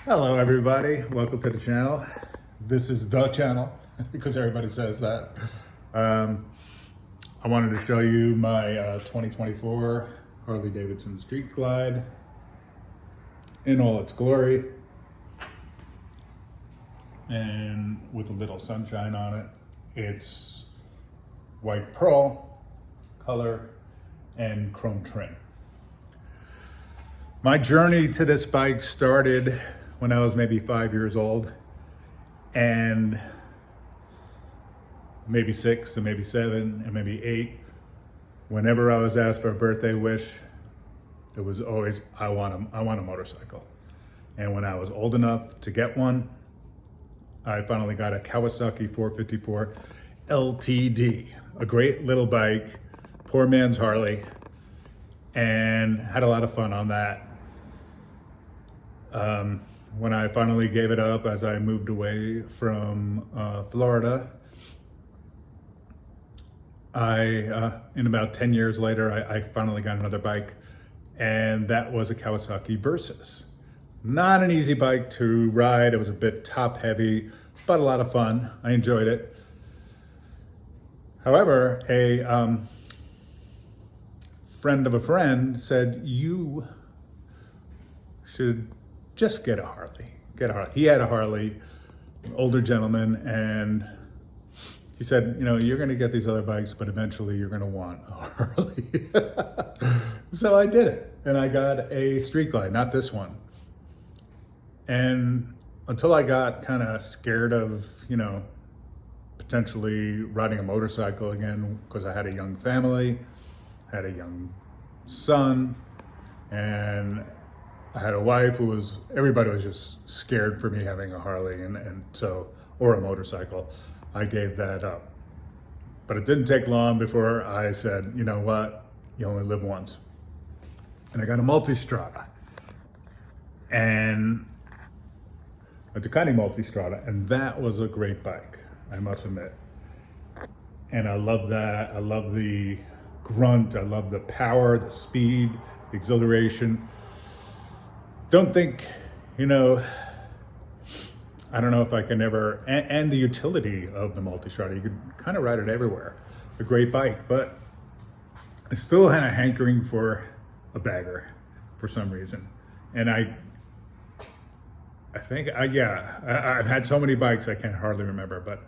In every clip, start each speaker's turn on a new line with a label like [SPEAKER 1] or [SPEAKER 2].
[SPEAKER 1] Hello everybody, welcome to the channel. This is the channel because everybody says that. I wanted to show you my 2024 Harley Davidson Street Glide in all its glory and with a little sunshine on it. It's white pearl color and chrome trim. My journey to this bike started when I was maybe 5 years old, and maybe 6 and maybe 7 and maybe 8. Whenever I was asked for a birthday wish, it was always, I want a motorcycle. And when I was old enough to get one, I finally got a Kawasaki 454 LTD, a great little bike, poor man's Harley, and had a lot of fun on that. When I finally gave it up as I moved away from Florida, in about 10 years later, I finally got another bike, and that was a Kawasaki Versus. Not an easy bike to ride. It was a bit top heavy, but a lot of fun. I enjoyed it. However, a friend of a friend said, you should just get a Harley. Get a Harley. He had a Harley, an older gentleman, and he said, you know, you're going to get these other bikes, but eventually you're going to want a Harley. So I did it, and I got a Street Glide, not this one. And until I got kind of scared of, you know, potentially riding a motorcycle again, because I had a young family, had a young son, and I had a wife who was, everybody was just scared for me having a Harley and so, or a motorcycle. I gave that up. But it didn't take long before I said, you know what, you only live once. And I got a Multistrada, and a Ducati Multistrada, and that was a great bike, I must admit. And I love that. I love the grunt, I love the power, the speed, the exhilaration. Don't think, you know, I don't know if I can ever, and the utility of the Multistrada, you could kind of ride it everywhere. A great bike, but I still had a hankering for a bagger for some reason. And I've had so many bikes I can't hardly remember, but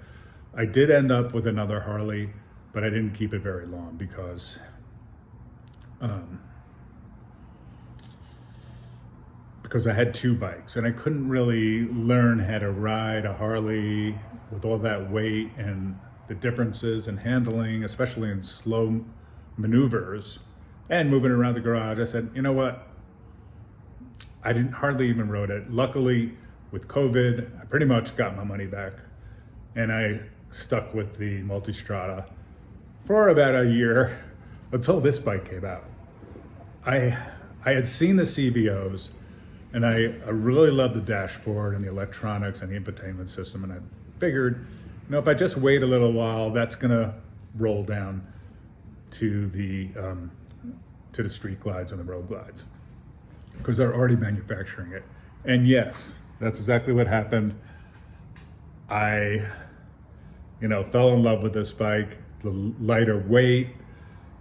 [SPEAKER 1] I did end up with another Harley, but I didn't keep it very long because I had two bikes and I couldn't really learn how to ride a Harley with all that weight and the differences in handling, especially in slow maneuvers and moving around the garage. I said, you know what? I didn't hardly even rode it. Luckily, with COVID, I pretty much got my money back, and I stuck with the Multistrada for about a year until this bike came out. I had seen the CVOs, and I really loved the dashboard and the electronics and the infotainment system, and I figured, you know, if I just wait a little while, that's gonna roll down to the Street Glides and the Road Glides, because they're already manufacturing it. And yes, that's exactly what happened. I, you know, fell in love with this bike, the lighter weight,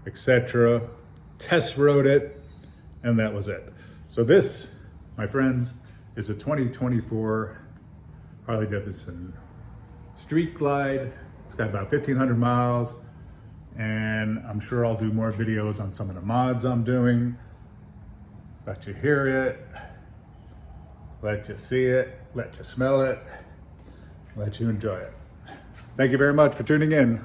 [SPEAKER 1] etc. Test rode it, and that was it. So this, my friends, is a 2024 Harley Davidson Street Glide. It's got about 1,500 miles, and I'm sure I'll do more videos on some of the mods I'm doing. Let you hear it, let you see it, let you smell it, let you enjoy it. Thank you very much for tuning in.